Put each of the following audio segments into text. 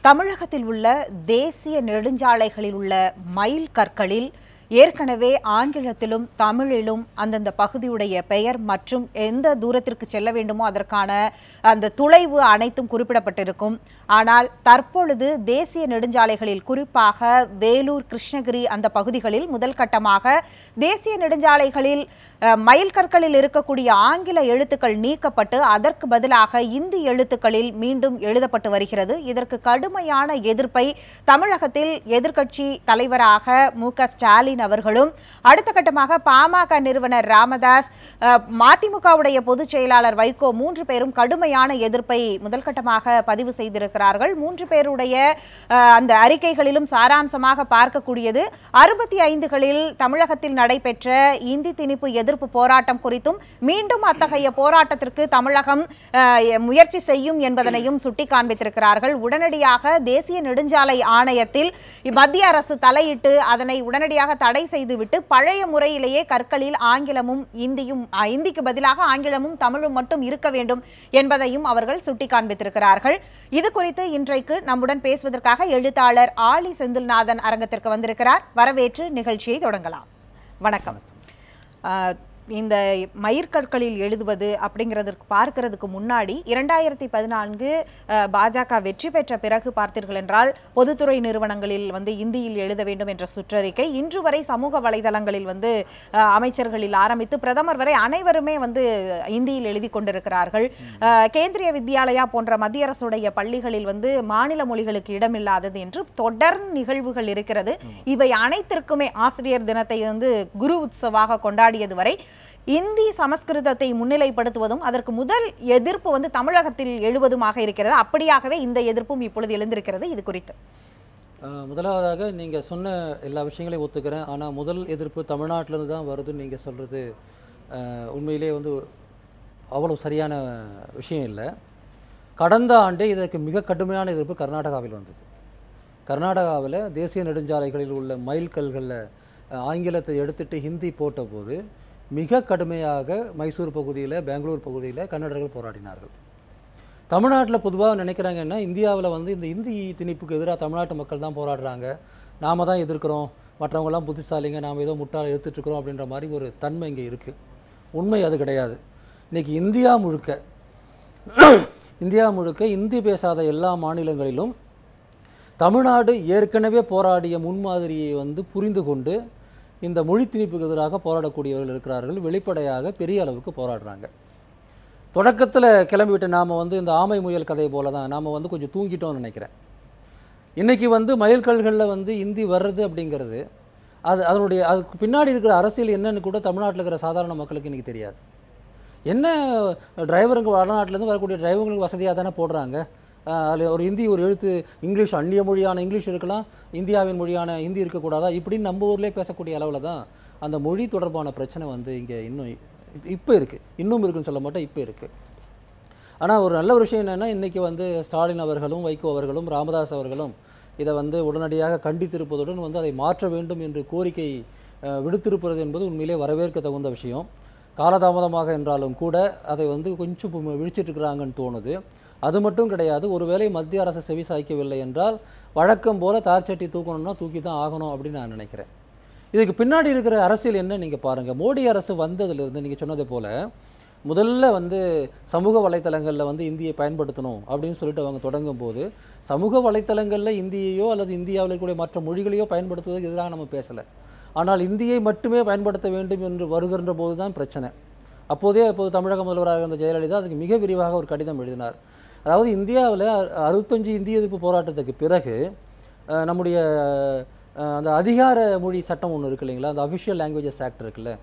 தமிழகத்தில் உள்ள தேசிய நெடுஞ்சாலைகளில் உள்ள மைல் கற்களில் ஏற்கனவே ஆங்கிலத்திலும் தமிழிலும் அந்தந்த பகுதியுடைய பெயர் மற்றும் எந்த தூரத்திற்கு செல்ல வேண்டுமோ அதற்கான அந்த துளைவு அனைத்தும் குறிப்பிடப்பட்டிருக்கும். ஆனால் தற்பொழுது தேசிய நெடுஞ்சாலைகளில் குறிப்பாக வேலூர், கிருஷ்ணகிரி அந்த பகுதிகளில் முதல் கட்டமாக தேசிய நெடுஞ்சாலைகளில் மைல் கற்களில் இருக்கக்கூடிய ஆங்கில எழுத்துக்கள் நீக்கப்பட்டு அதற்கு பதிலாக இந்தி எழுத்துக்களில் மீண்டும் எழுதப்பட்டு வருகிறது. இதற்கு கடுமையான எதிர்ப்பை தமிழகத்தில் எதிர்க்கட்சி தலைவராக மு.க. ஸ்டாலின் அவர்களும், அடுத்த கட்டமாக பாமக நிறுவனர் ராமதாஸ், மதிமுகவுடைய பொதுச் செயலாளர் வைகோ 3 பேரும் கடுமையான எதிர்ப்பை முதல் கட்டமாக பதிவு செய்திருக்கிறார்கள். 3 பேருடைய அந்த அறிக்கைகளிலும் சாராம்சமாக பார்க்கக்கூடியது 65களில் தமிழகத்தில் நடைபெற்ற இந்தி திணிப்பு எதிர்ப்பு போராட்டம் குறித்தும் மீண்டும் அத்தகைய போராட்டத்திற்கு தமிழகம் முயற்சி செய்யும் என்பதனையும் சுட்டி காண்பித்திருக்கிறார்கள். உடனடியாக தேசிய நெடுஞ்சாலை ஆணையத்தில் மத்திய அரசு தலையிட்டு அதனை உடனடியாக தடை செய்துவிட்டு பழைய முறையிலேயே கற்களில் ஆங்கிலமும் இந்திக்கு பதிலாக ஆங்கிலமும் தமிழும் மட்டும் இருக்க வேண்டும் என்பதையும் அவர்கள் சுட்டி காண்பித்திருக்கிறார்கள். இது குறித்து இன்றைக்கு நம்முடன் பேசுவதற்காக எழுத்தாளர் ஆலி செந்தில்நாதன் அரங்கத்திற்கு வந்திருக்கிறார். வரவேற்று நிகழ்ச்சியை தொடங்கலாம். வணக்கம். இந்த மயிர்கற்களில் எழுதுவது அப்படிங்கிறதுக்கு பார்க்கிறதுக்கு முன்னாடி 2014 பாஜக வெற்றி பெற்ற பிறகு பார்த்தீர்கள் என்றால் பொதுத்துறை நிறுவனங்களில் இந்தியில் எழுத வேண்டும் என்ற சுற்றறிக்கை இன்று வரை சமூக வலைதளங்களில் அமைச்சர்களில் ஆரம்பித்து பிரதமர் வரை அனைவருமே இந்தியில் எழுதி கொண்டிருக்கிறார்கள். கேந்திரிய வித்யாலயா போன்ற மத்திய அரசுடைய பள்ளிகளில் மாநில மொழிகளுக்கு இடமில்லாதது என்று தொடர் நிகழ்வுகள் இருக்கிறது. இவை அனைத்திற்குமே ஆசிரியர் தினத்தை குரு உற்சவாக கொண்டாடியது வரை இந்தி சமஸ்கிருதத்தை முன்னிலைப்படுத்துவதும் அதற்கு முதல் எதிர்ப்பு தமிழகத்தில் எழுவதுமாக இருக்கிறது. அப்படியாகவே இந்த எதிர்ப்பும் இப்பொழுது எழுந்திருக்கிறது. இது குறித்து முதலாவதாக நீங்கள் சொன்ன எல்லா விஷயங்களையும் ஒத்துக்கிறேன். ஆனால் முதல் எதிர்ப்பு தமிழ்நாட்டிலிருந்து தான் வருதுன்னு நீங்கள் சொல்கிறது உண்மையிலே அவ்வளோ சரியான விஷயம் இல்லை. கடந்த ஆண்டே இதற்கு மிக கடுமையான எதிர்ப்பு கர்நாடகாவில் வந்தது. கர்நாடகாவில் தேசிய நெடுஞ்சாலைகளில் உள்ள மைல் கல்களில் ஆங்கிலத்தை எடுத்துட்டு ஹிந்தி போட்ட போது மிக கடுமையாக மைசூர் பகுதியில், பெங்களூர் பகுதியில் கன்னடர்கள் போராடினார்கள். தமிழ்நாட்டில் பொதுவாக நினைக்கிறாங்கன்னா இந்தியாவில் இந்த இந்தி திணிப்புக்கு எதிராக தமிழ்நாட்டு மக்கள் தான் போராடுறாங்க, நாம் தான் எதிர்க்கிறோம், மற்றவங்களாம் புத்திசாலிங்க, நாம் ஏதோ முட்டாள் எடுத்துகிட்ருக்கிறோம் அப்படின்ற மாதிரி ஒரு தன்மை இங்கே இருக்குது. உண்மை அது கிடையாது. இன்றைக்கி இந்தியா முழுக்க இந்தி பேசாத எல்லா மாநிலங்களிலும் தமிழ்நாடு ஏற்கனவே போராடிய முன்மாதிரியை புரிந்து கொண்டு இந்த மொழி திணிப்புக்கு எதிராக போராடக்கூடியவர்கள் இருக்கிறார்கள். வெளிப்படையாக பெரிய அளவுக்கு போராடுறாங்க. தொடக்கத்தில் கிளம்பிவிட்டு நாம் இந்த ஆமை முயல் கதை போல தான் நாம் கொஞ்சம் தூங்கிட்டோம்னு நினைக்கிறேன். இன்றைக்கி மயில்கல்களில் இந்தி வர்றது அப்படிங்கிறது அதுக்கு பின்னாடி இருக்கிற அரசியல் என்னன்னு கூட தமிழ்நாட்டில் இருக்கிற சாதாரண மக்களுக்கு இன்றைக்கி தெரியாது. என்ன டிரைவருங்க வடநாட்டிலேருந்து வரக்கூடிய டிரைவர்களுக்கு வசதியாக தானே போடுறாங்க. அதில் ஒரு ஹிந்தி ஒரு எழுத்து இங்கிலீஷ் அந்நிய மொழியான இங்கிலீஷ் இருக்கலாம், இந்தியாவின் மொழியான ஹிந்தி இருக்கக்கூடாதா, இப்படின்னு நம்ம ஊர்லேயே பேசக்கூடிய அளவில் தான் அந்த மொழி தொடர்பான பிரச்சனை இங்கே இப்போ இருக்குது. இன்னும் இருக்குன்னு சொல்ல மாட்டேன், இப்போ இருக்குது. ஆனால் ஒரு நல்ல ஒரு விஷயம் என்னென்னா இன்றைக்கி ஸ்டாலின் அவர்களும், வைகோ அவர்களும், ராமதாஸ் அவர்களும் இதை உடனடியாக கண்டித்திருப்பதுடன் அதை மாற்ற வேண்டும் என்று கோரிக்கை விடுத்திருப்பது என்பது உண்மையிலே வரவேற்க தகுந்த விஷயம். காலதாமதமாக என்றாலும் கூட அதை கொஞ்சம் விழிச்சிட்ருக்கிறாங்கன்னு தோணுது. அது மட்டும் கிடையாது, ஒருவேளை மத்திய அரசு செவி சாய்க்கவில்லை என்றால் வழக்கம் போல் தார்ச்சட்டி தூக்கணும்னா தூக்கி தான் ஆகணும் அப்படின்னு நான் நினைக்கிறேன். இதுக்கு பின்னாடி இருக்கிற அரசியல் என்ன நீங்கள் பாருங்கள். மோடி அரசு வந்ததுலேருந்து நீங்கள் சொன்னதை போல் முதல்ல சமூக வலைத்தளங்களில் இந்தியை பயன்படுத்தணும் அப்படின்னு சொல்லிட்டு அவங்க தொடங்கும் போது சமூக வலைத்தளங்களில் இந்தியையோ அல்லது இந்தியாவில் இருக்கக்கூடிய மற்ற மொழிகளையோ பயன்படுத்துவதற்கு எதிராக நம்ம பேசலை. ஆனால் இந்தியை மட்டுமே பயன்படுத்த வேண்டும் என்று வருகின்ற போது தான் பிரச்சனை. அப்போது தமிழக முதல்வராக இருந்த ஜெயலலிதா அதுக்கு மிக விரிவாக ஒரு கடிதம் எழுதினார். அதாவது இந்தியாவில் 65 இந்திய எதிர்ப்பு போராட்டத்துக்கு பிறகு நம்முடைய அந்த அதிகார மொழி சட்டம் ஒன்று இருக்கு இல்லைங்களா, அந்த அஃபிஷியல் லாங்குவேஜஸ் ஆக்ட் இருக்குல்ல,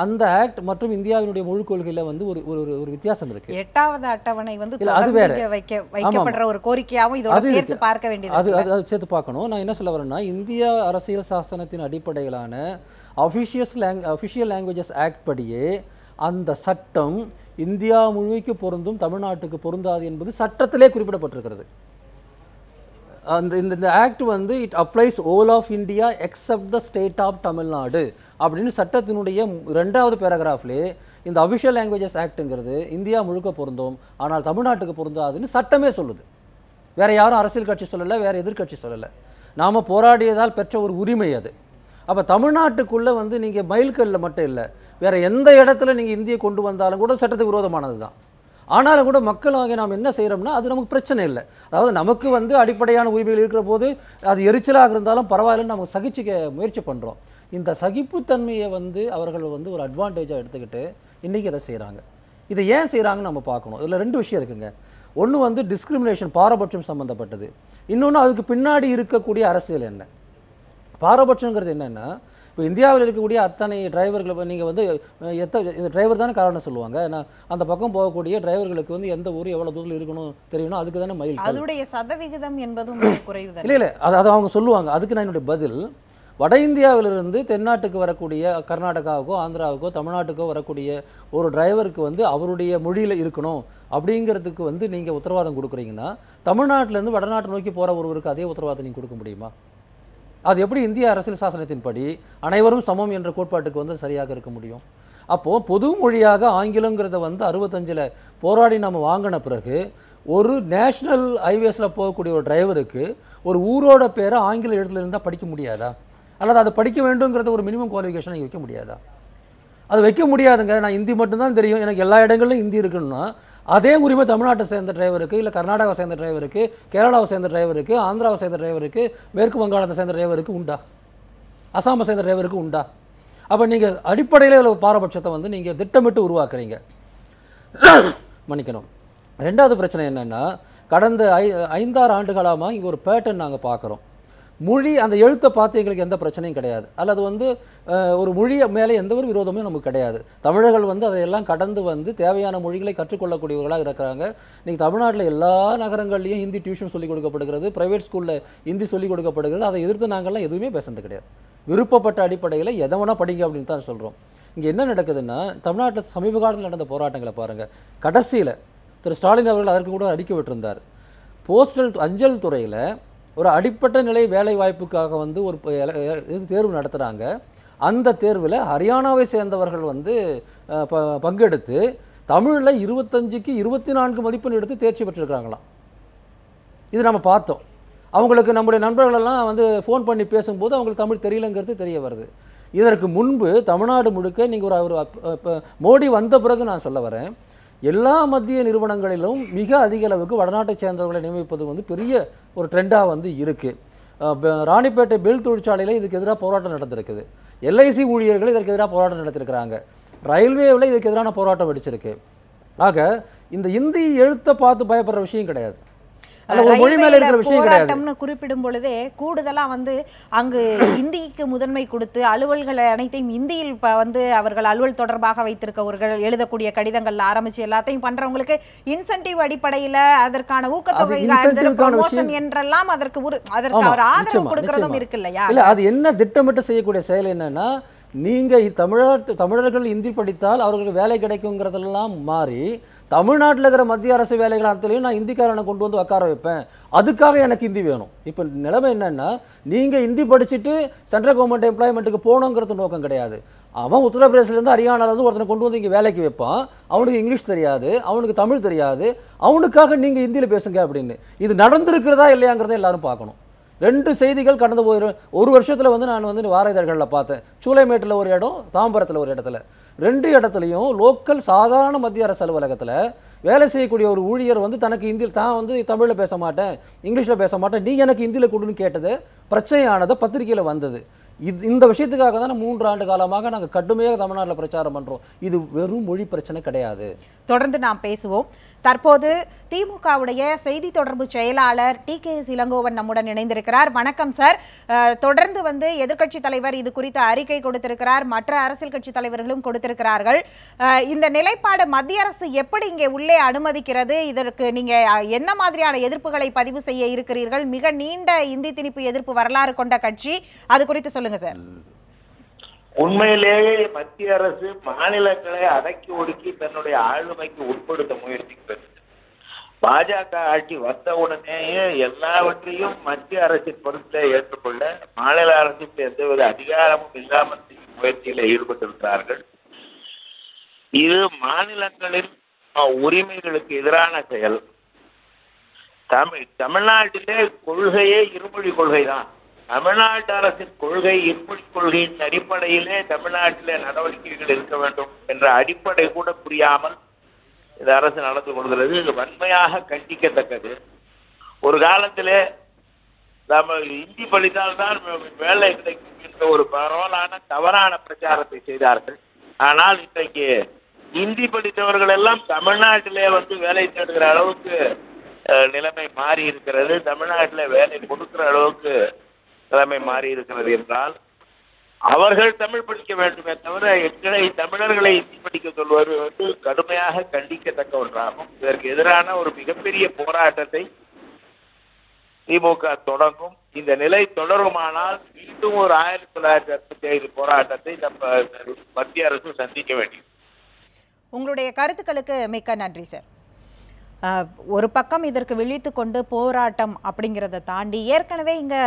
அந்த ஆக்ட் மற்றும் இந்தியாவினுடைய மொழி கொள்கையில் ஒரு வித்தியாசம் இருக்கு. 8வது அட்டவணை வைக்கப்படுற ஒரு கோரிக்கையாகவும் இதோட சேர்த்து பார்க்க வேண்டியது. அது சேர்த்து பார்க்கணும். நான் என்ன சொல்ல வரேன்னா, இந்தியா அரசியல் சாசனத்தின் அடிப்படையிலான அஃபிஷியல் லாங்குவேஜஸ் ஆக்ட் படியே அந்த சட்டம் இந்தியா முழுமைக்கு பொருந்தும், தமிழ்நாட்டுக்கு பொருந்தாது என்பது சட்டத்திலே குறிப்பிடப்பட்டிருக்கிறது. இந்த act it applies all of India except the state of Tamil Nadu அப்படின்னு சட்டத்தினுடைய 2வது பேராகிராஃப்லேயே இந்த அஃபிஷியல் லாங்குவேஜஸ் ஆக்டுங்கிறது இந்தியா முழுக்க பொருந்தும், ஆனால் தமிழ்நாட்டுக்கு பொருந்தாதுன்னு சட்டமே சொல்லுது. வேற யாரும் அரசியல் கட்சி சொல்லலை, வேற எதிர்க்கட்சி சொல்லலை. நாம போராடியதால் பெற்ற ஒரு உரிமை அது. அப்போ தமிழ்நாட்டுக்குள்ளே வந்து நீங்கள் மைல்கல்ல மட்டும் இல்லை, வேற எந்த இடத்துல நீங்கள் இந்தியை கொண்டு வந்தாலும் கூட சட்டத்துக்கு விரோதமானது தான். ஆனாலும் கூட மக்களாக நாம் என்ன செய்கிறோம்னா அது நமக்கு பிரச்சனை இல்லை. அதாவது நமக்கு வந்து அடிப்படையான உரிமைகள் இருக்கிற போது அது எரிச்சலாக இருந்தாலும் பரவாயில்லன்னு நம்ம சகிச்சுக்க முயற்சி பண்ணுறோம். இந்த சகிப்புத்தன்மையை வந்து அவர்கள் வந்து ஒரு அட்வான்டேஜாக எடுத்துக்கிட்டு இன்றைக்கி அதை செய்கிறாங்க. இதை ஏன் செய்கிறாங்கன்னு நம்ம பார்க்கணும். இதில் 2 விஷயம் இருக்குங்க. ஒன்று வந்து டிஸ்கிரிமினேஷன், பாரபட்சம் சம்மந்தப்பட்டது. இன்னொன்று அதுக்கு பின்னாடி இருக்கக்கூடிய அரசியல் என்ன. பாரபட்சங்கிறது என்னென்னா, இப்போ இந்தியாவில் இருக்கக்கூடிய அத்தனை டிரைவர்களை நீங்கள் வந்து இந்த டிரைவர் தானே காரணம் சொல்லுவாங்க. நான் அந்த பக்கம் போகக்கூடிய டிரைவர்களுக்கு வந்து எந்த ஊர் எவ்வளோ தூரத்தில் இருக்கணும் தெரியணும், அதுக்கு தானே மைல். அதோடைய சதவிகிதம் என்பதும் குறைவு. இல்லை அது அவங்க சொல்லுவாங்க. அதுக்கு நான் என்னுடைய பதில், வட இந்தியாவிலிருந்து தென்னாட்டுக்கு வரக்கூடிய கர்நாடகாவுக்கோ ஆந்திராவுக்கோ தமிழ்நாட்டுக்கோ வரக்கூடிய ஒரு டிரைவருக்கு வந்து அவருடைய மொழியில் இருக்கணும் அப்படிங்கிறதுக்கு வந்து நீங்கள் உத்தரவாதம் கொடுக்குறீங்கன்னா, தமிழ்நாட்டிலேருந்து வடநாட்டை நோக்கி போகிற ஒருவருக்கு அதே உத்தரவாதம் நீங்கள் கொடுக்க முடியுமா? அது எப்படி இந்திய அரசியல் சாசனத்தின்படி அனைவரும் சமம் என்ற கோட்பாட்டுக்கு வந்து சரியாக இருக்க முடியும்? அப்போது பொது மொழியாக ஆங்கிலங்கிறத வந்து 65ல் போராடி நம்ம வாங்கின பிறகு ஒரு நேஷ்னல் ஹைவேஸில் போகக்கூடிய ஒரு டிரைவருக்கு ஒரு ஊரோட பேரை ஆங்கில எழுத்துல இருந்தால் படிக்க முடியாதா? அல்லது அதை படிக்க வேண்டுங்கிறத ஒரு மினிமம் குவாலிஃபிகேஷன் நீங்கள் வைக்க முடியாதா? அது வைக்க முடியாதுங்க. நான் ஹிந்தி மட்டும்தான் தெரியும், எனக்கு எல்லா இடங்களிலும் ஹிந்தி இருக்குன்னா அதே உரிமை தமிழ்நாட்டை சேர்ந்த டிரைவருக்கு, இல்லை கர்நாடகாவை சேர்ந்த டிரைவருக்கு, கேரளாவை சேர்ந்த டிரைவருக்கு, ஆந்திராவை சேர்ந்த டிரைவருக்கு, மேற்கு வங்காளத்தை சேர்ந்த டிரைவருக்கு உண்டா? அசாமை சேர்ந்த டிரைவருக்கு உண்டா? அப்போ நீங்கள் அடிப்படையில் பாரபட்சத்தை வந்து நீங்கள் திட்டமிட்டு உருவாக்குறீங்க. மன்னிக்கணும். 2வது பிரச்சனை என்னென்னா, கடந்த 5-6 ஆண்டுகளாக இங்கே ஒரு பேட்டர்ன் நாங்கள் பார்க்குறோம். மொழி அந்த எழுத்தை பார்த்து எங்களுக்கு எந்த பிரச்சனையும் கிடையாது, அல்லது வந்து ஒரு மொழி மேலே எந்த ஒரு விரோதமும் நமக்கு கிடையாது. தமிழர்கள் வந்து அதையெல்லாம் கடந்து வந்து தேவையான மொழிகளை கற்றுக்கொள்ளக்கூடியவர்களாக இருக்கிறாங்க. இன்றைக்கி தமிழ்நாட்டில் எல்லா நகரங்கள்லையும் ஹிந்தி டியூஷன் சொல்லிக் கொடுக்கப்படுகிறது, ப்ரைவேட் ஸ்கூலில் ஹிந்தி சொல்லிக் கொடுக்கப்படுகிறது. அதை எதிர்த்து நாங்கள்லாம் எதுவுமே பேசுறது கிடையாது. விருப்பப்பட்ட அடிப்படையில் எதை வேணால் படிங்க அப்படின்னு தான் சொல்கிறோம். இங்கே என்ன நடக்குதுன்னா, தமிழ்நாட்டில் சமீப காலத்தில் நடந்த போராட்டங்களை பாருங்கள். கடைசியில் திரு ஸ்டாலின் அவர்கள் அதற்கு கூட அறிக்கை விட்டிருந்தார். போஸ்டல் அஞ்சல் துறையில் ஒரு அடிப்பட்ட நிலை வேலை வாய்ப்புக்காக வந்து ஒரு தேர்வு நடத்துகிறாங்க. அந்த தேர்வில் ஹரியானாவை சேர்ந்தவர்கள் வந்து பங்கெடுத்து தமிழில் 25க்கு 24 மதிப்பெண் எடுத்து தேர்ச்சி பெற்றிருக்கிறாங்களாம். இது நம்ம பார்த்தோம். அவங்களுக்கு நம்முடைய நண்பர்களெல்லாம் வந்து ஃபோன் பண்ணி பேசும்போது அவங்களுக்கு தமிழ் தெரியலங்கிறது தெரிய வருது. இதற்கு முன்பு தமிழ்நாடு முழுக்க நீங்கள் ஒரு மோடி வந்த பிறகு நான் சொல்ல வரேன், எல்லா மத்திய நிறுவனங்களிலும் மிக அதிக அளவுக்கு வடநாட்டை சேர்ந்தவர்களை நியமிப்பது வந்து பெரிய ஒரு ட்ரெண்டாக வந்து இருக்குது. ராணிப்பேட்டை பெல் தொழிற்சாலையில் இதுக்கு எதிராக போராட்டம் நடந்திருக்குது. எல்ஐசி ஊழியர்கள் இதற்கு எதிராக போராட்டம் நடத்திருக்கிறாங்க. ரயில்வேவில் இதுக்கு எதிரான போராட்டம் வெடிச்சிருக்கு. ஆக இந்த இந்தி எழுத்தை பார்த்து பயப்படுற விஷயம் கிடையாது, போராட்டம்னு குறிப்பிடும் பொழுதே கூடுதலா வந்து அங்கு இந்திக்கு முதன்மை கொடுத்து அலுவல்கள் அனைத்தையும் இந்தியில் வந்து அவர்கள் அலுவல் தொடர்பாக வைத்திருக்கவர்கள் எழுதக்கூடிய கடிதங்கள் ஆரம்பிச்சு எல்லாத்தையும் பண்றவங்களுக்கு இன்சென்டிவ் அடிப்படையில அதற்கான ஊக்கத்தொகை என்றெல்லாம் அதற்கு ஒரு ஆதரவு கொடுக்கறதும் இருக்கு இல்லையா? இல்ல, அது என்ன திட்டமிட்டு செய்யக்கூடிய செயல் என்னன்னா, நீங்க தமிழர்கள் இந்தி படித்தால் அவர்களுக்கு வேலை கிடைக்குங்கிறதெல்லாம் மாறி தமிழ்நாட்டில் இருக்கிற மத்திய அரசு வேலைகள் அனைத்துலையும் நான் இந்திக்காரனை கொண்டு வந்து உட்கார வைப்பேன், அதுக்காக எனக்கு ஹிந்தி வேணும். இப்போ நிலைமை என்னன்னா, நீங்கள் ஹிந்தி படிச்சுட்டு சென்ட்ரல் கவர்மெண்ட் எம்ப்ளாய்மெண்ட்டுக்கு போகணுங்கிறது நோக்கம் கிடையாது. அவன் உத்தரப்பிரதேசிலேருந்து ஹரியானாலேருந்து ஒருத்தனை கொண்டு வந்து இங்கே வேலைக்கு வைப்பான், அவனுக்கு இங்கிலீஷ் தெரியாது, அவனுக்கு தமிழ் தெரியாது, அவனுக்காக நீங்கள் ஹிந்தியில் பேசுங்க அப்படின்னு. இது நடந்திருக்கிறதா இல்லையாங்கிறத எல்லாரும் பார்க்கணும். 2 செய்திகள் கடந்த ஒரு வருஷத்தில் வந்து நான் வந்து வார இதழ்களில் பார்த்தேன். சூளைமேட்டில் ஒரு இடம், தாம்பரத்தில் ஒரு இடத்துல, 2 இடத்துலையும் லோக்கல் சாதாரண மத்திய அரசு அலுவலகத்தில் வேலை செய்யக்கூடிய ஒரு ஊழியர் வந்து தனக்கு ஹிந்தியில் தான் வந்து தமிழில் பேச மாட்டேன், இங்கிலீஷில் பேச மாட்டேன், நீ எனக்கு ஹிந்தியில் கொடுன்னு கேட்டது பிரச்சனையானது பத்திரிகையில் வந்தது. இந்த விஷயத்துக்காக தான் 3 ஆண்டு காலமாக நாங்கள் கடுமையாக தமிழ்நாட்டில் பிரச்சாரம் பண்ணுறோம். இது வெறும் மொழி பிரச்சனை கிடையாது. தொடர்ந்து நாம் பேசுவோம். தற்போது திமுகவுடைய செய்தி தொடர்பு செயலாளர் TKS இளங்கோவன் நம்முடன் இணைந்திருக்கிறார். வணக்கம் சார். தொடர்ந்து வந்து எதிர்க்கட்சி தலைவர் இது குறித்த அறிக்கை கொடுத்திருக்கிறார், மற்ற அரசியல் கட்சி தலைவர்களும் கொடுத்திருக்கிறார்கள். இந்த நிலைப்பாடு மத்திய அரசு எப்படி இங்கே உள்ளே அனுமதிக்கிறது? இதற்கு நீங்க என்ன மாதிரியான எதிர்ப்புகளை பதிவு செய்ய இருக்கிறீர்கள்? மிக நீண்ட இந்தி திணிப்பு எதிர்ப்பு வரலாறு கொண்ட கட்சி, அது குறித்து சொல்லுங்க சார். உண்மையிலேயே மத்திய அரசு மாநிலங்களை அடக்கி ஒடுக்கி தன்னுடைய ஆளுமைக்கு உட்படுத்த முயற்சிக்கிறது. பாஜக ஆட்சி வந்த உடனேயே எல்லாவற்றையும் மத்திய அரசின் பொறுப்பை ஏற்றுக்கொள்ள மாநில அரசுக்கு எந்தவித அதிகாரமும் இல்லாமல் முயற்சியில் ஈடுபட்டிருக்கிறார்கள். இது மாநிலங்களின் உரிமைகளுக்கு எதிரான செயல். தமிழ்நாட்டிலே கொள்கையே இருமொழி கொள்கை தான். தமிழ்நாட்டு அரசின் கொள்கை இருமொழி கொள்கையின் அடிப்படையிலே தமிழ்நாட்டிலே நடவடிக்கைகள் இருக்க வேண்டும் என்ற அடிப்படை கூட புரியாமல் இந்த அரசு நடந்து கொள்கிறது. இது வன்மையாக கண்டிக்கத்தக்கது. ஒரு காலத்திலே நம்ம இந்தி படித்தால்தான் வேலை கிடைக்கும் என்ற ஒரு பரவலான தவறான பிரச்சாரத்தை செய்தார்கள். ஆனால் இன்றைக்கு இந்தி படித்தவர்கள் எல்லாம் தமிழ்நாட்டிலே வேலை தேடுகிற அளவுக்கு நிலைமை மாறி இருக்கிறது. தமிழ்நாட்டில் வேலை கொடுக்கிற அளவுக்கு நிலைமை மாறி இருக்கிறது என்றால் அவர்கள் தமிழ் படிக்க வேண்டுமே தவிர எங்களை தமிழர்களை இந்தி படிக்க சொல்வது கடுமையாக கண்டிக்கத்தக்க ஒன்றாகும். இதற்கு எதிரான ஒரு மிகப்பெரிய போராட்டத்தை திமுக தொடங்கும். இந்த நிலை தொடருமானால் மீண்டும் ஒரு 1965 போராட்டத்தை நம்ம மத்திய அரசு சந்திக்க வேண்டியது. உங்களுடைய கருத்துக்களுக்கு மிக்க நன்றி சார். ஒரு பக்கம் இதற்கு விழித்து கொண்டு போராட்டம் அப்படிங்கிறத தாண்டி ஏற்கனவே இங்கே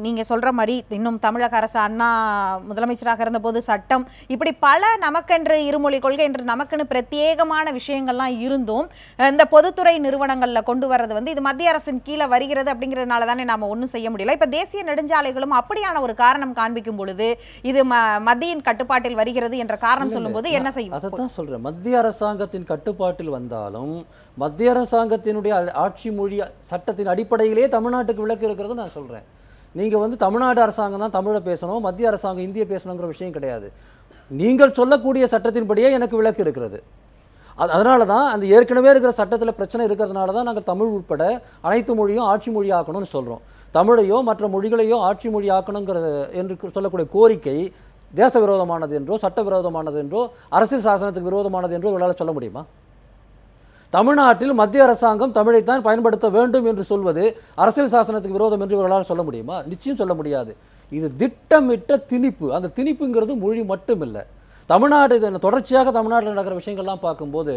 நீங்கள் சொல்கிற மாதிரி இன்னும் தமிழக அரசு அண்ணா முதலமைச்சராக இருந்தபோது சட்டம் இப்படி பல நமக்கென்று இருமொழி கொள்கை என்று நமக்குன்னு பிரத்யேகமான விஷயங்கள்லாம் இருந்தும் இந்த பொதுத்துறை நிறுவனங்களில் கொண்டு வர்றது இது மத்திய அரசின் கீழே வருகிறது அப்படிங்கிறதுனால தானே நாம் ஒன்றும் செய்ய முடியல. இப்போ தேசிய நெடுஞ்சாலைகளும் அப்படியான ஒரு காரணம் காண்பிக்கும் பொழுது இது மத்தியின் கட்டுப்பாட்டில் வருகிறது என்ற காரணம் சொல்லும்போது என்ன செய்யும்? அதை தான் சொல்கிறேன். மத்திய அரசாங்கத்தின் கட்டுப்பாட்டில் வந்தாலும் மத்திய அரசாங்கத்தினுடைய ஆட்சி மொழி சட்டத்தின் அடிப்படையிலே தமிழ்நாட்டுக்கு விலக்கு இருக்கிறது நான் சொல்கிறேன். நீங்கள் தமிழ்நாடு அரசாங்கம் தான் தமிழை பேசணும், மத்திய அரசாங்கம் இந்திய பேசணுங்கிற விஷயம் கிடையாது. நீங்கள் சொல்லக்கூடிய சட்டத்தின்படியே எனக்கு விலக்கு இருக்கிறது. அதனால தான் அந்த ஏற்கனவே இருக்கிற சட்டத்தில் பிரச்சனை இருக்கிறதுனால தான் நாங்கள் தமிழ் உட்பட அனைத்து மொழியும் ஆட்சி மொழி ஆக்கணும்னு சொல்கிறோம். தமிழையோ மற்ற மொழிகளையோ ஆட்சி மொழி ஆக்கணுங்கிறது என்று சொல்லக்கூடிய கோரிக்கை தேச விரோதமானது என்றோ சட்ட விரோதமானது என்றோ அரசியல் சாசனத்துக்கு விரோதமானது என்றோ இவர்களால் சொல்ல முடியுமா? தமிழ்நாட்டில் மத்திய அரசாங்கம் தமிழைத்தான் பயன்படுத்த வேண்டும் என்று சொல்வது அரசியல் சாசனத்துக்கு விரோதம் என்று இவர்களால் சொல்ல முடியுமா? நிச்சயம் சொல்ல முடியாது. இது திட்டமிட்ட திணிப்பு. அந்த திணிப்புங்கிறது மொழி மட்டும் இல்லை. தமிழ்நாடு தொடர்ச்சியாக தமிழ்நாட்டில் நடக்கிற விஷயங்கள்லாம் பார்க்கும்போது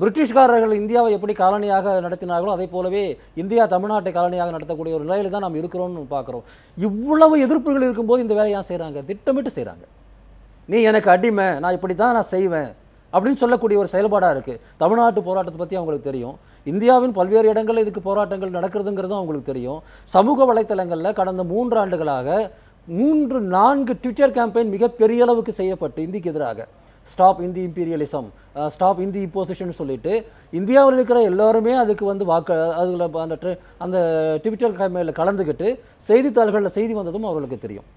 பிரிட்டிஷ்காரர்கள் இந்தியாவை எப்படி காலனியாக நடத்தினார்களோ அதே போலவே இந்தியா தமிழ்நாட்டை காலனியாக நடத்தக்கூடிய ஒரு நிலையில் தான் நாம் இருக்கிறோம்னு பார்க்குறோம். இவ்வளவு எதிர்ப்புகள் இருக்கும்போது இந்த வேலையை செய்கிறாங்க, திட்டமிட்டு செய்கிறாங்க. நீ எனக்கு அடிமை, நான் இப்படி தான் நான் செய்வேன் அப்படின்னு சொல்லக்கூடிய ஒரு செயல்பாடாக இருக்குது. தமிழ்நாட்டு போராட்டத்தை பற்றி அவங்களுக்கு தெரியும். இந்தியாவின் பல்வேறு இடங்களில் இதுக்கு போராட்டங்கள் நடக்கிறதுங்கிறதும் அவங்களுக்கு தெரியும். சமூக வலைத்தளங்களில் கடந்த 3 ஆண்டுகளாக 3-4 ட்விட்டர் கேம்பெயின் மிகப்பெரிய அளவுக்கு செய்யப்பட்டு இந்திக்கு எதிராக stop Hindi imperialism, stop Hindi imposition சொல்லிட்டு இந்தியாவில் இருக்கிற எல்லாருமே அதுக்கு அதில் அந்த ட்விட்டர் கேம்பெயினில் கலந்துக்கிட்டு செய்தித்தாள்களில் செய்தி வந்ததும் அவர்களுக்கு தெரியும்.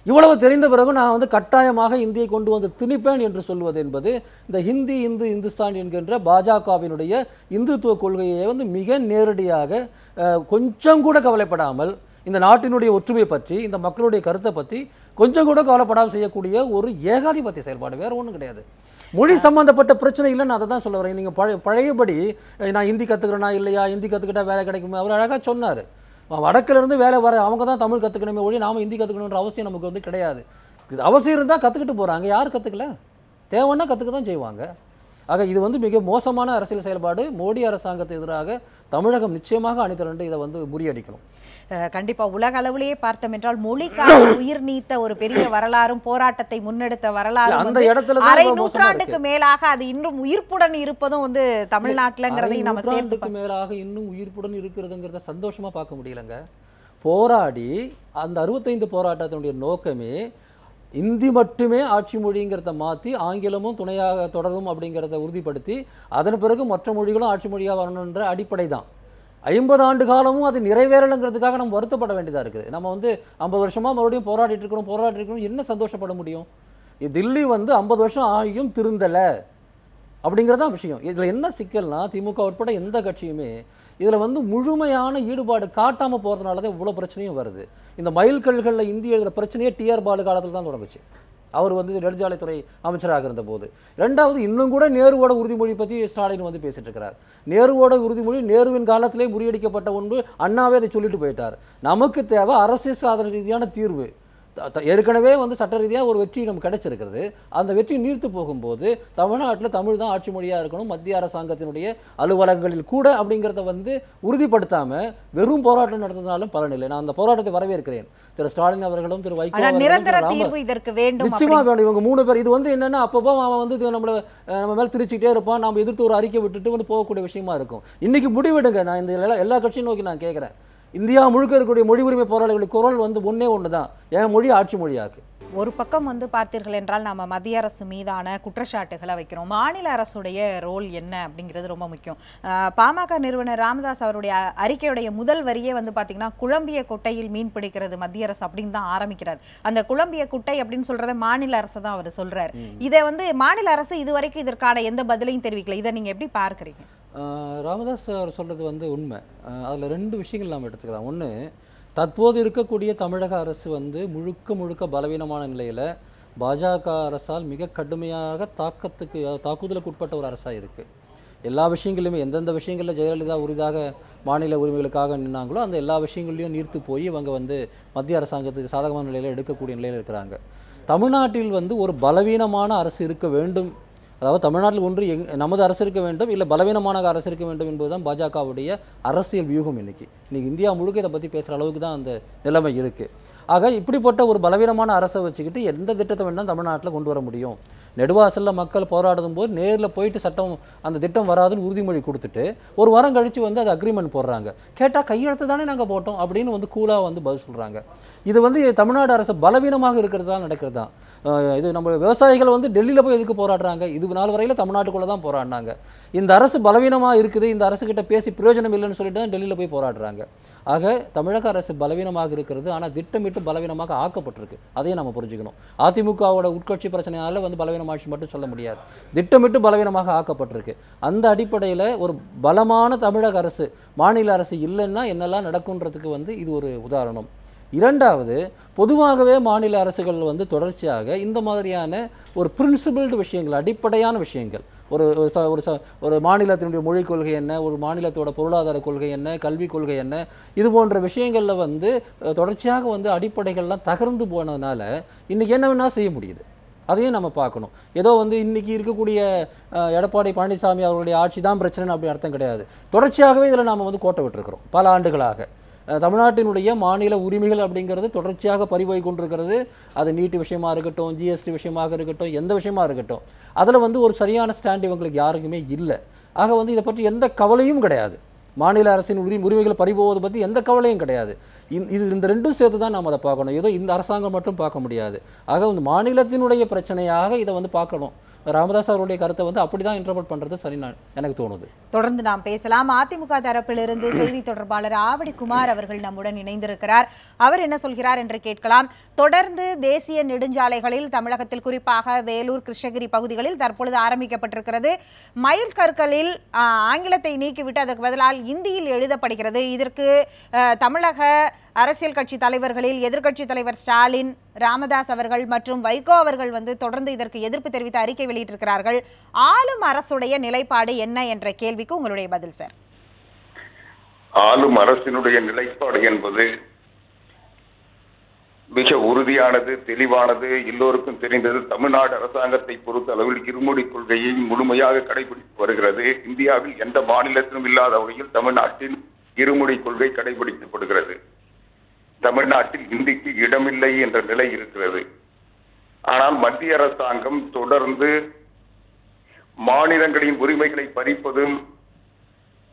இவ்வளவு தெரிந்த பிறகு நான் கட்டாயமாக இந்தியை கொண்டு வந்து திணிப்பேன் என்று சொல்வது என்பது இந்த ஹிந்தி இந்துஸ்தான் என்கின்ற பாஜகவினுடைய இந்துத்துவ கொள்கையை மிக நேரடியாக கொஞ்சம் கூட கவலைப்படாமல் இந்த நாட்டினுடைய ஒற்றுமை பற்றி இந்த மக்களுடைய கருத்தை பற்றி கொஞ்சம் கூட கவலைப்படாமல் செய்யக்கூடிய ஒரு ஏகாதிபத்திய செயல்பாடு, வேறு ஒன்றும் கிடையாது. மொழி சம்பந்தப்பட்ட பிரச்சனை இல்லைன்னு அதை தான் சொல்ல வரேன். நீங்கள் பழையபடி நான் ஹிந்தி கற்றுக்கிறேன்னா இல்லையா, ஹிந்தி கற்றுக்கிட்டா வேலை கிடைக்குமா, அவர் அழகாக சொன்னார். வடக்கிலிருந்து வேலை வர அவங்க தான் தமிழ் கற்றுக்கணுமே ஒழி நாம் ஹிந்தி கற்றுக்கணுன்ற அவசியம் நமக்கு கிடையாது. அவசியம் இருந்தால் கற்றுக்கிட்டு போகிறாங்க, யார் கற்றுக்கல, தேவைன்னா கற்றுக்க தான் செய்வாங்க. ஆக இது மிக மோசமான அரசியல் செயல்பாடு. மோடி அரசாங்கத்துக்கு எதிராக தமிழகம் நிச்சயமாக அணிதிரண்டு இதை முறியடிக்கணும். கண்டிப்பாக உலக அளவிலேயே பார்த்தோம் என்றால் மொழிக்காக உயிர் நீத்த ஒரு பெரிய வரலாறும் போராட்டத்தை முன்னெடுத்த வரலாறு அந்த இடத்துல அரை நூற்றாண்டுக்கு மேலாக அது இன்னும் உயிர்ப்புடன் இருப்பதும் தமிழ்நாட்டிலங்கிறதையும் நம்ம சேர்த்துக்கு மேலாக இன்னும் உயிர்ப்புடன் இருக்கிறதுங்கிறத சந்தோஷமா பார்க்க முடியலங்க. போராடி அந்த 65 போராட்டத்தினுடைய நோக்கமே இந்தி மட்டுமே ஆட்சி மொழிங்கிறத மாற்றி ஆங்கிலமும் துணையாக தொடரும் அப்படிங்கிறத உறுதிப்படுத்தி அதன் பிறகு மற்ற மொழிகளும் ஆட்சி மொழியாக வரணுன்ற அடிப்படை தான். 50 ஆண்டு காலமும் அது நிறைவேறலைங்கிறதுக்காக நம்ம வருத்தப்பட வேண்டியதாக இருக்குது. நம்ம 50 வருஷமாக மறுபடியும் போராடிட்டு இருக்கிறோம், என்ன சந்தோஷப்பட முடியும்? தில்லி 50 வருஷம் ஆகியும் திருந்தலை அப்படிங்கிறதான் விஷயம். இதில் என்ன சிக்கல்னா திமுக உட்பட எந்த கட்சியுமே இதில் முழுமையான ஈடுபாடு காட்டாமல் போகிறதுனால தான் இவ்வளோ பிரச்சனையும் வருது. இந்த மைல்கல்களில் இந்திய எழுதுகிற பிரச்சனையே டிஆர் பாலு காலத்தில் தான் தொடங்குச்சு. அவர் நெடுஞ்சாலைத்துறை அமைச்சராக இருந்தபோது. ரெண்டாவது இன்னும் கூட நேருவோட உறுதிமொழி பற்றி ஸ்டாலின் பேசிட்டு இருக்கிறார். நேருவோட உறுதிமொழி நேருவின் காலத்திலே முறியடிக்கப்பட்ட ஒன்று, அண்ணாவே அதை சொல்லிட்டு போயிட்டார். நமக்கு தேவை அரசியல் சாதன ரீதியான தீர்வு. ஏற்கனவே வந்து சட்ட ரீதியாக ஒரு வெற்றி நமக்கு கிடைச்சிருக்கிறது. அந்த வெற்றி நீர்த்து போகும்போது தமிழ்நாட்டில் தமிழ் தான் ஆட்சி மொழியாக இருக்கணும், மத்திய அரசாங்கத்தினுடைய அலுவலகங்களில் கூட அப்படிங்கிறத வந்து உறுதிப்படுத்தாமல் வெறும் போராட்டம் நடத்தினாலும் பலனில்லை. நான் அந்த போராட்டத்தை வரவேற்கிறேன். திரு ஸ்டாலின் அவர்களும் திரு வைகோ நிரந்தர தீர்வு இதற்கு வேண்டும், நிச்சயமா வேண்டும். இவங்க 3 பேர் இது வந்து என்னன்னா அப்பப்போ அவன் வந்து நம்ம மேல திரிச்சுட்டே இருப்பான், நம்ம எதிர்த்து ஒரு அறிக்கை விட்டுட்டு வந்து போகக்கூடிய விஷயமா இருக்கும். இன்னைக்கு முடிவெடுங்க. நான் இந்த எல்லா கட்சியும் நோக்கி நான் கேட்கிறேன். இந்தியா முழுக்க இருக்கக்கூடிய மொழி உரிமை போராளிகளுடைய குரல் வந்து ஒன்று தான், என் மொழி ஆட்சி மொழியாக்கு. ஒரு பக்கம் வந்து பார்த்தீர்கள் என்றால் நம்ம மத்திய அரசு மீதான குற்றச்சாட்டுகளை வைக்கிறோம். மாநில அரசுடைய ரோல் என்ன அப்படிங்கிறது ரொம்ப முக்கியம். பாமக நிறுவனர் ராமதாஸ் அவருடைய அறிக்கையுடைய முதல் வரியே வந்து பார்த்தீங்கன்னா, குழம்பிய குட்டையில் மீன் பிடிக்கிறது மத்திய அரசு அப்படின்னு தான் ஆரம்பிக்கிறார். அந்த குழம்பிய குட்டை அப்படின்னு சொல்றதை மாநில அரசு தான் அவர் சொல்றாரு. இதை வந்து மாநில அரசு இதுவரைக்கும் இதற்கான எந்த பதிலையும் தெரிவிக்கல. இதை நீங்க எப்படி பார்க்குறீங்க? ராமதாஸ் அவர் சொல்றது வந்து உண்மை. அதில் 2 விஷயங்கள் நாம் எடுத்துக்கலாம். ஒன்று, தற்போது இருக்கக்கூடிய தமிழக அரசு வந்து முழுக்க பலவீனமான நிலையில் பாஜக அரசால் மிக கடுமையாக தாக்குதலுக்கு உட்பட்ட ஒரு அரசாக இருக்குது. எல்லா விஷயங்களுமே எந்தெந்த விஷயங்களில் ஜெயலலிதா உரிதாக மாநில உரிமைகளுக்காக நின்னாங்களோ அந்த எல்லா விஷயங்களையும் நீர்த்து போய் இவங்க வந்து மத்திய அரசாங்கத்துக்கு சாதகமான நிலையில் எடுக்கக்கூடிய நிலையில் இருக்கிறாங்க. தமிழ்நாட்டில் வந்து ஒரு பலவீனமான அரசு இருக்க வேண்டும், அதாவது தமிழ்நாட்டில் ஒன்று நமது அரசு இருக்க வேண்டும், இல்லை பலவீனமான அரசு இருக்க வேண்டும் என்பதுதான் பாஜகவுடைய அரசியல் வியூகம். இன்னைக்கு இந்தியா முழுக்க இதை பற்றி பேசுகிற அளவுக்கு தான் அந்த நிலைமை இருக்குது. ஆக இப்படிப்பட்ட ஒரு பலவீனமான அரசை வச்சுக்கிட்டு எந்த திட்டத்தை வேணாலும் தமிழ்நாட்டில் கொண்டு வர முடியும். நெடுவாசலில் மக்கள் போராடும் போது நேரில் போயிட்டு சட்டம் அந்த திட்டம் வராதுன்னு உறுதிமொழி கொடுத்துட்டு ஒரு வாரம் கழித்து வந்து அது அக்ரிமெண்ட் போடுறாங்க. கேட்டால் கையெழுத்து தானே நாங்கள் போட்டோம் அப்படின்னு வந்து கூலாக வந்து பதில் சொல்கிறாங்க. இது வந்து தமிழ்நாடு அரசு பலவீனமாக இருக்கிறது தான் நடக்கிறது தான். இது நம்ம விவசாயிகள் வந்து டெல்லியில் போய் எதுக்கு போராடுறாங்க? இது நாள் வரையில் தமிழ்நாட்டுக்குள்ளே தான் போராடினாங்க. இந்த அரசு பலவீனமாக இருக்குது, இந்த அரசுக்கிட்ட பேசி பிரயோஜனம் இல்லைன்னு சொல்லிட்டு தான் டெல்லியில் போய் போராடுறாங்க. ஆக தமிழக அரசு பலவீனமாக இருக்கிறது, ஆனால் திட்டமிட்டு பலவீனமாக ஆக்கப்பட்டிருக்கு. அதையும் நம்ம புரிஞ்சுக்கணும். அதிமுகவோட உட்கட்சி பிரச்சனையால் வந்து பலவீனமாட்சி மட்டும் சொல்ல முடியாது, திட்டமிட்டு பலவீனமாக ஆக்கப்பட்டிருக்கு. அந்த அடிப்படையில் ஒரு பலமான தமிழக அரசு மாநில அரசு இல்லைன்னா என்னெல்லாம் நடக்குன்றதுக்கு வந்து இது ஒரு உதாரணம். இரண்டாவது, பொதுவாகவே மாநில அரசுகள் வந்து தொடர்ச்சியாக இந்த மாதிரியான ஒரு பிரின்சிபிள்டு விஷயங்கள், அடிப்படையான விஷயங்கள், ஒரு மாநிலத்தினுடைய மொழிக் கொள்கை என்ன, ஒரு மாநிலத்தோட பொருளாதார கொள்கை என்ன, கல்விக் கொள்கை என்ன, இது போன்ற விஷயங்களில் வந்து தொடர்ச்சியாக வந்து அடிப்படைகள்லாம் தகர்ந்து போனதுனால இன்றைக்கி என்ன வேணால் செய்ய முடியுது. அதையும் நம்ம பார்க்கணும். ஏதோ வந்து இன்றைக்கி இருக்கக்கூடிய எடப்பாடி பழனிசாமி அவர்களுடைய ஆட்சி தான் பிரச்சனைன்னு அப்படி அர்த்தம் கிடையாது. தொடர்ச்சியாகவே இதில் நாம் வந்து கோட்டை விட்டுருக்கிறோம். பல ஆண்டுகளாக தமிழ்நாட்டினுடைய மாநில உரிமைகள் அப்படிங்கிறது தொடர்ச்சியாக பறிபோய் கொண்டிருக்கிறது. அது நீட்டு விஷயமா இருக்கட்டும், ஜிஎஸ்டி விஷயமாக இருக்கட்டும், எந்த விஷயமா இருக்கட்டும், அதில் வந்து ஒரு சரியான ஸ்டாண்ட் இவங்களுக்கு யாருக்குமே இல்லை. ஆக வந்து இதை பற்றி எந்த கவலையும் கிடையாது. மாநில அரசின் உரிமைகள் பறிபோவது பற்றி எந்த கவலையும் கிடையாது. இந்த ரெண்டும் சேர்த்து தான் நாம் அதை பார்க்கணும். ஏதோ இந்த அரசாங்கம் மட்டும் பார்க்க முடியாது. ஆக வந்து மாநிலத்தினுடைய பிரச்சனையாக இதை வந்து பார்க்கணும். ராமதாஸ் அவருடைய கருத்தை வந்து அப்படிதான் இன்டர்பிரட் பண்றது சரி எனக்கு தோணுது. தொடர்ந்து நாம் பேசலாம். அதிமுக தரப்பிலிருந்து செய்தி தொடர்பாளர் ஆவடி குமார் அவர்கள் நம்முடன் இணைந்திருக்கிறார். அவர் என்ன சொல்கிறார் என்று கேட்கலாம். தொடர்ந்து தேசிய நெடுஞ்சாலைகளில் தமிழகத்தில் குறிப்பாக வேலூர், கிருஷ்ணகிரி பகுதிகளில் தற்பொழுது ஆரம்பிக்கப்பட்டிருக்கிறது. மைல் கற்களில் ஆங்கிலத்தை நீக்கிவிட்டு அதற்கு பதிலாக இந்தியில் எழுதப்படுகிறது. இதற்கு தமிழக அரசியல் கட்சி தலைவர்களில் எதிர்க்கட்சி தலைவர் ஸ்டாலின், ராமதாஸ் அவர்கள் மற்றும் வைகோ அவர்கள் வந்து தொடர்ந்து இதற்கு எதிர்ப்பு தெரிவித்து அறிக்கை வெளியிட்டிருக்கிறார்கள். ஆளும் அரசுடைய நிலைப்பாடு என்ன என்ற கேள்விக்கு உங்களுடைய பதில் சார். ஆளும் அரசினுடைய நிலைப்பாடு என்பது மிக உறுதியானது, தெளிவானது, எல்லோருக்கும் தெரிந்தது. தமிழ்நாடு அரசாங்கத்தை பொறுத்த அளவில் இருமொழி கொள்கையை முழுமையாக கடைபிடித்து வருகிறது. இந்தியாவில் எந்த மாநிலத்திலும் இல்லாத வகையில் தமிழ்நாட்டில் இருமொழி கொள்கை கடைபிடிக்கப்படுகிறது. தமிழ்நாட்டில் இந்திக்கு இடமில்லை என்ற நிலை இருக்கிறது. ஆனால் மத்திய அரசாங்கம் தொடர்ந்து மாநிலங்களின் உரிமைகளை பறிப்பதும்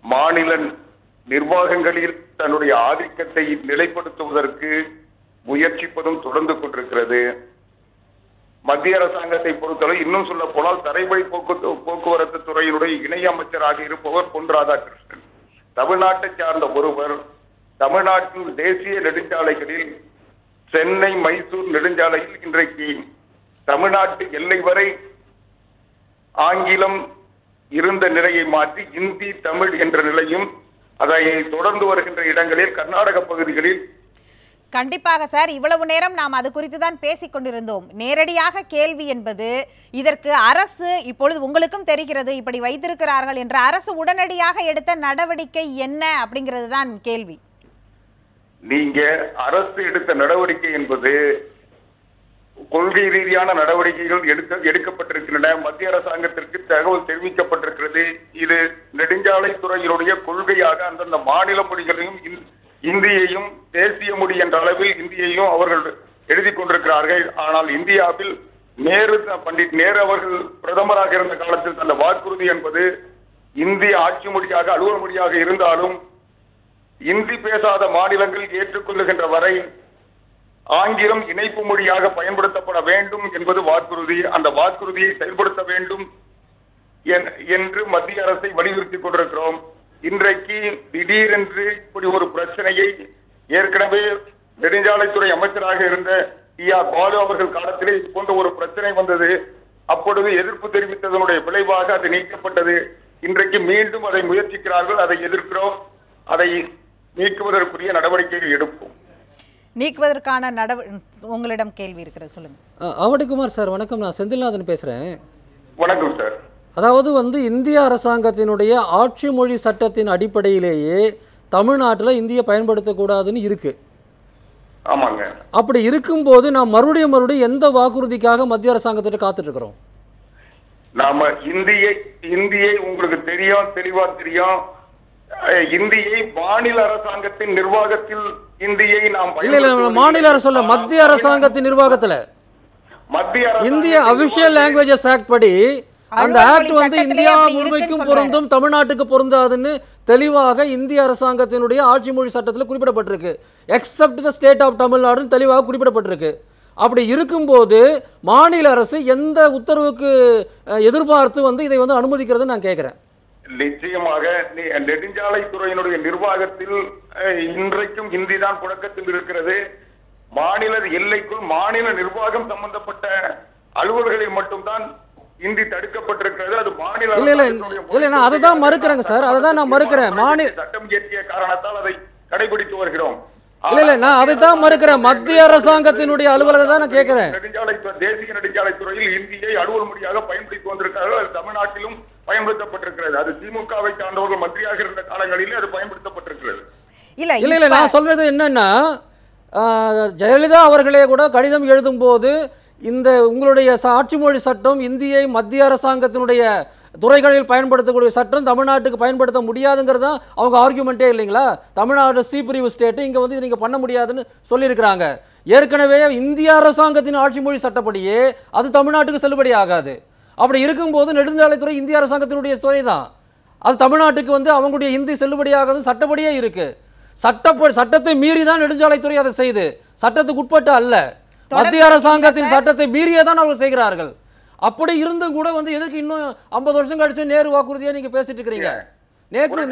மாநில நிர்வாகங்களில் தன்னுடைய ஆதிக்கத்தை நிலைப்படுத்துவதற்கு முயற்சிப்பதும் தொடர்ந்து கொண்டிருக்கிறது. மத்திய அரசாங்கத்தை பொறுத்தவரை இன்னும் சொல்ல போனால் தரைவழி போக்குவரத்து துறையினுடைய இணை அமைச்சராக இருப்பவர் பொன் ராதாகிருஷ்ணன். தமிழ்நாட்டை சார்ந்த ஒருவர் தமிழ்நாட்டின் தேசிய நெடுஞ்சாலைகளில் சென்னை மைசூர் நெடுஞ்சாலையில் இன்றைக்கு தமிழ்நாட்டு எல்லை வரை ஆங்கிலம் இருந்த நிலையை மாற்றி இந்தி, தமிழ் என்ற நிலையும் அதை தொடர்ந்து வருகின்ற இடங்களில் கர்நாடக பகுதிகளில் கண்டிப்பாக சார். இவ்வளவு நேரம் நாம் அது குறித்து தான் பேசிக் கொண்டிருந்தோம். நேரடியாக கேள்வி என்பது இதற்கு அரசு இப்பொழுது உங்களுக்கும் தெரிகிறது இப்படி வைத்திருக்கிறார்கள் என்ற அரசு உடனடியாக எடுத்த நடவடிக்கை என்ன அப்படிங்கிறது தான் கேள்வி. நீங்க அரசு எடுத்த நடவடிக்கை என்பது கொள்கை ரீதியான நடவடிக்கைகள் எடுக்கப்பட்டிருக்கின்றன. மத்திய அரசாங்கத்திற்கு தகவல் தெரிவிக்கப்பட்டிருக்கிறது. இது நெடுஞ்சாலைத்துறையினுடைய கொள்கையாக அந்தந்த மாநில மொழிகளையும் இந்தியையும் தேசிய மொழி என்ற அளவில் இந்தியையும் அவர்கள் எழுதி கொண்டிருக்கிறார்கள். ஆனால் இந்தியாவில் பண்டிட் நேரு அவர்கள் பிரதமராக இருந்த காலத்தில் அந்த வாக்குறுதி என்பது இந்திய ஆட்சி மொழியாக அலுவல் மொழியாக இருந்தாலும் இந்தி பேசாத மாநிலங்கள் ஏற்றுக்கொள்ளுகின்ற வரை ஆங்கிலம் இணைப்பு மொழியாக பயன்படுத்தப்பட வேண்டும் என்பது வாக்குறுதி. அந்த வாக்குறுதியை செயல்படுத்த வேண்டும் என்று மத்திய அரசை வலியுறுத்தி கொண்டிருக்கிறோம். இன்றைக்கு திடீரென்று இப்படி ஒரு பிரச்சனையை ஏற்கனவே நெடுஞ்சாலைத்துறை அமைச்சராக இருந்த பாலு அவர்கள் காலத்திலே இது போன்ற ஒரு பிரச்சனை வந்தது. அப்பொழுது எதிர்ப்பு தெரிவித்ததனுடைய விளைவாக அது நீக்கப்பட்டது. இன்றைக்கு மீண்டும் அதை முயற்சிக்கிறார்கள். அதை எதிர்க்கிறோம். அதை நீக்குவதற்குரிய நடவடிக்கைகள் எடுப்போம். நீக்குவதற்கான உங்களிடம் கேள்வி இருக்கிறது, சொல்லுங்க. அவடிக்குமார் சார் வணக்கம், நான் செந்தில்நாதன் பேசுறேன். வணக்கம் சார். அதாவது இந்திய அரசாங்கத்தினுடைய ஆட்சி மொழி சட்டத்தின் அடிப்படையிலேயே தமிழ்நாட்டில் இந்தியை பயன்படுத்தக்கூடாதுன்னு இருக்கு. ஆமாங்க. அப்படி இருக்கும்போது நாம் மறுபடியும் எந்த வாக்குறுதிக்காக மத்திய அரசாங்கத்திட்ட காத்துட்டு இருக்கிறோம்? நாம இந்தியை உங்களுக்கு தெளிவா தெரியும். இந்தியை மாநில அரசாங்கத்தின் நிர்வாகத்தில் இந்தியை நாம் மாநில அரசு மத்திய அரசாங்கத்தின் நிர்வாகத்துல இந்திய அபிஷியல் லாங்குவேஜஸ் ஆக்ட் படி அந்த ஆக்ட் இந்தியா முழுமைக்கும் பொருந்தும், தமிழ்நாட்டுக்கு பொருந்தாதுன்னு தெளிவாக இந்திய அரசாங்கத்தினுடைய ஆட்சி மொழி சட்டத்தில் குறிப்பிடப்பட்டிருக்கு. எக்ஸப்ட் த ஸ்டேட் ஆஃப் தமிழ்நாடுன்னு தெளிவாக குறிப்பிடப்பட்டிருக்கு. அப்படி இருக்கும்போது மாநில அரசு எந்த உத்தரவுக்கு எதிர்பார்த்து இதை அனுமதிக்கிறது நான் கேட்கிறேன். நிச்சயமாக நெடுஞ்சாலைத்துறையினுடைய நிர்வாகத்தில் இன்றைக்கும் இந்தி தான் புழக்கத்தில் இருக்கிறது. மாநில எல்லைக்குள் மாநில நிர்வாகம் சம்பந்தப்பட்ட அலுவல்களில் மட்டும்தான் இந்தி தடுக்கப்பட்டிருக்கிறது. அது மாநில நான் அதை தான் மறுக்கிறேங்க சார், அதை தான் நான் மறுக்கிறேன். மாநில சட்டம் இயற்றிய காரணத்தால் அதை கடைபிடித்து வருகிறோம். நான் அதை தான் மறுக்கிறேன். மத்திய அரசாங்கத்தினுடைய அலுவலகத்தை தான் நான் கேட்கிறேன். தேசிய நெடுஞ்சாலைத்துறையில் இந்தியை அலுவல் மொழியாக பயன்படுத்தி வந்திருக்கிறார்கள். அது தமிழ்நாட்டிலும் பயன்படுத்தப்பட்டிருக்கிறது. அது திமுகவை சார்ந்தவர்கள் மந்திரியாக இருந்த காலங்களிலே அது பயன்படுத்தப்பட்டிருக்கிறது. இல்ல நான் சொல்றது என்னன்னா, ஜெயலலிதா அவர்களே கூட கடிதம் எழுதும் போது இந்த உங்களுடைய ஆட்சி மொழி சட்டம் இந்தியை மத்திய அரசாங்கத்தினுடைய துறைகளில் பயன்படுத்தக்கூடிய சட்டம் தமிழ்நாட்டுக்கு பயன்படுத்த முடியாதுங்கிறது தான் அவங்க ஆர்குமெண்ட்டே இல்லைங்களா? தமிழ்நாடு சி பிரிவு ஸ்டேட்டு இங்கே நீங்கள் பண்ண முடியாதுன்னு சொல்லியிருக்கிறாங்க. ஏற்கனவே இந்திய அரசாங்கத்தின் ஆட்சி மொழி சட்டப்படியே அது தமிழ்நாட்டுக்கு செல்லுபடி ஆகாது. அப்படி இருக்கும்போது நெடுஞ்சாலைத்துறை இந்திய அரசாங்கத்தினுடைய துறை தான். அது தமிழ்நாட்டுக்கு அவங்களுடைய இந்தி செல்லுபடி ஆகாது சட்டப்படியே இருக்கு. சட்டத்தை மீறி தான் நெடுஞ்சாலைத்துறை அதை செய்து, சட்டத்துக்கு உட்பட்டு அல்ல. மத்திய அரசாங்கத்தின் சட்டத்தை மீறியே தான் அவர்கள் செய்கிறார்கள். அப்படி இருந்தும் கூட எதுக்கு இன்னும் 50 வருஷம் கழிச்சு நேரு வாக்குறுதியை நீங்க பேசிட்டு இருக்கிறீங்க?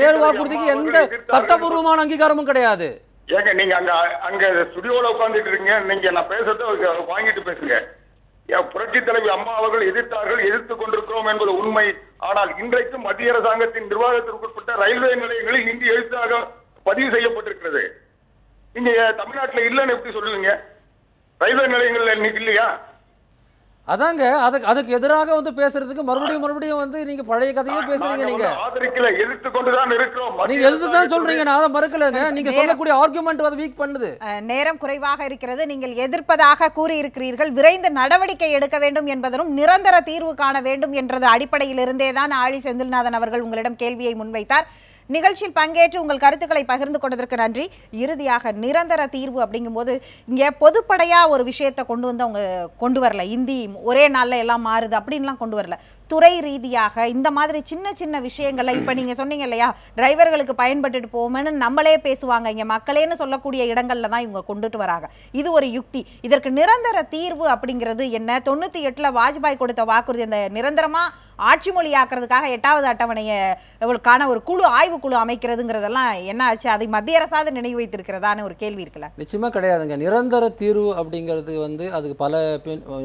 நேரு வாக்குறுதிக்கு எந்த சட்டபூர்வமான அங்கீகாரமும் கிடையாது. ஏங்க நீங்க அங்க ஸ்டுடியோல உட்கார்ந்துட்டு இருக்கீங்க, நீங்க நான் பேசுறத வாங்கிட்டு பேசுங்க. புரட்சி தலைவி அம்மா அவர்கள் எதிர்த்தார்கள், எதிர்த்துக் கொண்டிருக்கிறோம் என்பது உண்மை. ஆனால் இன்றைக்கும் மத்திய அரசாங்கத்தின் நிர்வாகத்திற்கு உட்பட்ட ரயில்வே நிலையங்களில் இந்தி எழுத்தாக பதிவு செய்யப்பட்டிருக்கிறது. நீங்க தமிழ்நாட்டில் இல்லைன்னு எப்படி சொல்லுவீங்க? ரயில்வே நிலையங்கள்ல இன்னைக்கு இல்லையா? அதாங்க அதுக்கு எதிராக பேசுறதுக்கு மறுபடியும் நீங்க பழைய கதையே பேசுறீங்க. நீங்க ஆதரிக்கல, எதிர்த்து கொண்டுதான் இருக்கிறோம். நீங்க எதிர்த்து தான் சொல்றீங்க, நான் அதை மறுக்கலங்க. நீங்க சொல்லக்கூடிய ஆர்குமெண்ட் அதை வீக் பண்ணுது. நேரம் குறைவாக இருக்கிறது. நீங்கள் எதிர்ப்பதாக கூறி இருக்கிறீர்கள். விரைந்து நடவடிக்கை எடுக்க வேண்டும் என்பதும் நிரந்தர தீர்வு காண வேண்டும் என்றது அடிப்படையில் இருந்தே தான் ஆழி செந்தில்நாதன் அவர்கள் உங்களிடம் கேள்வியை முன்வைத்தார். நிகழ்ச்சியில் பங்கேற்று உங்கள் கருத்துக்களை பகிர்ந்து கொண்டதற்கு நன்றி. இறுதியாக நிரந்தர தீர்வு அப்படிங்கும்போது இங்கே பொதுப்படையாக ஒரு விஷயத்தை அவங்க கொண்டு வரல. இந்தி ஒரே நாளில் எல்லாம் மாறுது அப்படின்லாம் கொண்டு வரல. துறை ரீதியாக இந்த மாதிரி சின்ன சின்ன விஷயங்களை இப்போ நீங்கள் சொன்னீங்க இல்லையா, டிரைவர்களுக்கு பயன்பட்டுட்டு போவோம்னு நம்மளே பேசுவாங்க. இங்கே மக்களேன்னு சொல்லக்கூடிய இடங்களில் தான் இவங்க கொண்டுட்டு வராங்க. இது ஒரு யுக்தி. இதற்கு நிரந்தர தீர்வு அப்படிங்கிறது என்ன? 98ல் வாஜ்பாய் கொடுத்த வாக்குறுதி அந்த நிரந்தரமாக ஆட்சி மொழி ஆக்குறதுக்காக 8வது அட்டவணைக்கான ஒரு ஆய்வு குழு அமைக்கிறதுங்கிறதெல்லாம் என்ன ஆச்சு? அதை மத்திய அரசாவது நினைவு வைத்திருக்கிறதான ஒரு கேள்வி இருக்குல்ல? நிச்சயமா கிடையாதுங்க. நிரந்தர தீர்வு அப்படிங்கிறது அதுக்கு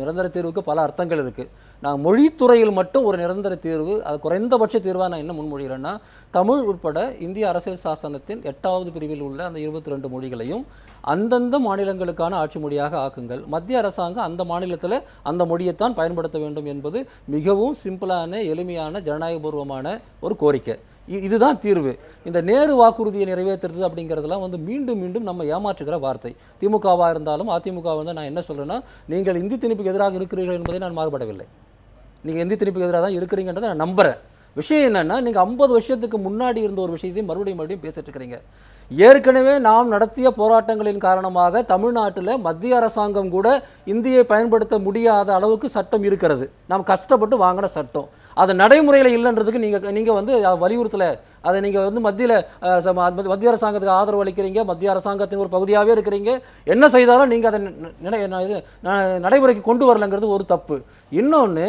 நிரந்தர தீர்வுக்கு பல அர்த்தங்கள் இருக்கு. நான் மொழித்துறையில் மட்டும் மட்டும் ஒரு நிரந்தர தீர்வு, அது குறைந்தபட்ச தீர்வாக நான் என்ன முன்மொழிகிறேன்னா, தமிழ் உட்பட இந்திய அரசியல் சாசனத்தின் 8வது பிரிவில் உள்ள அந்த 22 மொழிகளையும் அந்தந்த மாநிலங்களுக்கான ஆட்சி மொழியாக ஆக்குங்கள். மத்திய அரசாங்கம் அந்த மாநிலத்தில் அந்த மொழியைத்தான் பயன்படுத்த வேண்டும் என்பது மிகவும் சிம்பிளான, எளிமையான, ஜனநாயகபூர்வமான ஒரு கோரிக்கை. இதுதான் தீர்வு. இந்த நேரு வாக்குறுதியை நிறைவேற்றுறது அப்படிங்கிறதுலாம் வந்து மீண்டும் மீண்டும் நம்ம ஏமாற்றுகிற வார்த்தை. திமுகவாக இருந்தாலும் அதிமுக வந்து நான் என்ன சொல்கிறேன்னா, நீங்கள் இந்தி திணிப்புக்கு எதிராக இருக்கிறீர்கள் என்பதை நான் மாறுபடவில்லை. நீங்கள் இந்தி திணிப்புக்கு எதிராக தான் இருக்கிறீங்கன்றதை நான் நம்புகிறேன். விஷயம் என்னென்னா, நீங்கள் 50 வருஷத்துக்கு முன்னாடி இருந்த ஒரு விஷயத்தையும் மறுபடியும் பேசிட்டு இருக்கிறீங்க. ஏற்கனவே நாம் நடத்திய போராட்டங்களின் காரணமாக தமிழ்நாட்டில் மத்திய அரசாங்கம் கூட இந்தியை பயன்படுத்த முடியாத அளவுக்கு சட்டம் இருக்கிறது. நாம் கஷ்டப்பட்டு வாங்கின சட்டம் அது நடைமுறையில் இல்லைன்றதுக்கு நீங்கள் வந்து வலியுறுத்தலை. அதை நீங்கள் வந்து மத்திய அரசாங்கத்துக்கு ஆதரவு அளிக்கிறீங்க, மத்திய அரசாங்கத்தின் ஒரு பகுதியாகவே இருக்கிறீங்க. என்ன செய்தாலும் நீங்கள் அதை நடைமுறைக்கு கொண்டு வரலங்கிறது ஒரு தப்பு. இன்னொன்று,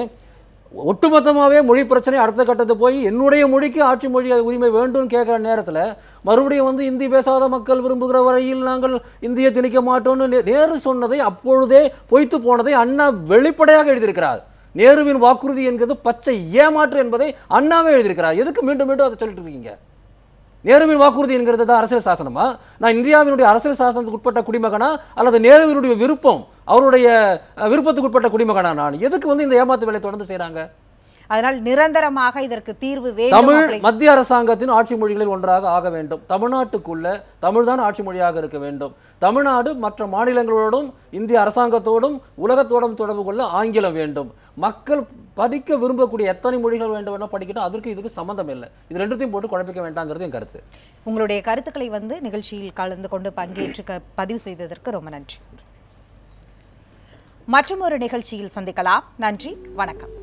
ஒட்டுமொத்தமாகவே மொழி பிரச்சனை அடுத்த கட்டத்தை போய் என்னுடைய மொழிக்கு ஆட்சி மொழி உரிமை வேண்டும் கேட்குற நேரத்தில் மறுபடியும் வந்து இந்தி பேசாத மக்கள் விரும்புகிற வரையில் நாங்கள் இந்தியை திணிக்க மாட்டோம்னு நேரு சொன்னதை, அப்பொழுதே பொய்த்து போனதை அண்ணா வெளிப்படையாக எழுதியிருக்கிறார். நேருவின் வாக்குறுதி என்கிறது பச்சை ஏமாற்று என்பதை அண்ணாவே எழுதியிருக்கிறார். எதுக்கு மீண்டும் மீண்டும் அதை சொல்லிட்டு இருக்கீங்க? நேருவின் வாக்குறுதி என்கிறது தான் அரசியல் சாசனமா? நான் இந்தியாவினுடைய அரசியல் சாசனத்துக்கு உட்பட்ட குடிமகனா அல்லது நேருவினுடைய விருப்பம், அவருடைய விருப்பத்துக்கு உட்பட்ட குடிமகனா? நான் எதுக்கு வந்து இந்த ஏமாத்து வேலை தொடர்ந்து செய்யறாங்க? அதனால் நிரந்தரமாக இதற்கு தீர்வு வேண்டும். தமிழ் மத்திய அரசாங்கத்தின் ஆட்சி மொழிகளில் ஒன்றாக ஆக வேண்டும். தமிழ்நாட்டுக்குள்ள தமிழ் தான் ஆட்சி மொழியாக இருக்க வேண்டும். தமிழ்நாடு மற்ற மாநிலங்களோடும் இந்திய அரசாங்கத்தோடும் உலகத்தோடும் தொடர்பு கொள்ள ஆங்கிலம் வேண்டும். மக்கள் படிக்க விரும்பக்கூடிய எத்தனை மொழிகள் வேண்டும் படிக்கட்டும், அதற்கு இதுக்கு சம்பந்தம் இல்லை. இது ரெண்டுத்தையும் போட்டு குழப்பிக்க வேண்டாங்கிறது என் கருத்து. உங்களுடைய கருத்துக்களை வந்து நிகழ்ச்சியில் கலந்து கொண்டு பங்கேற்று பதிவு செய்ததற்கு ரொம்ப நன்றி. மற்றும் ஒரு நிகழ்ச்சியில் சந்திக்கலாம். நன்றி, வணக்கம்.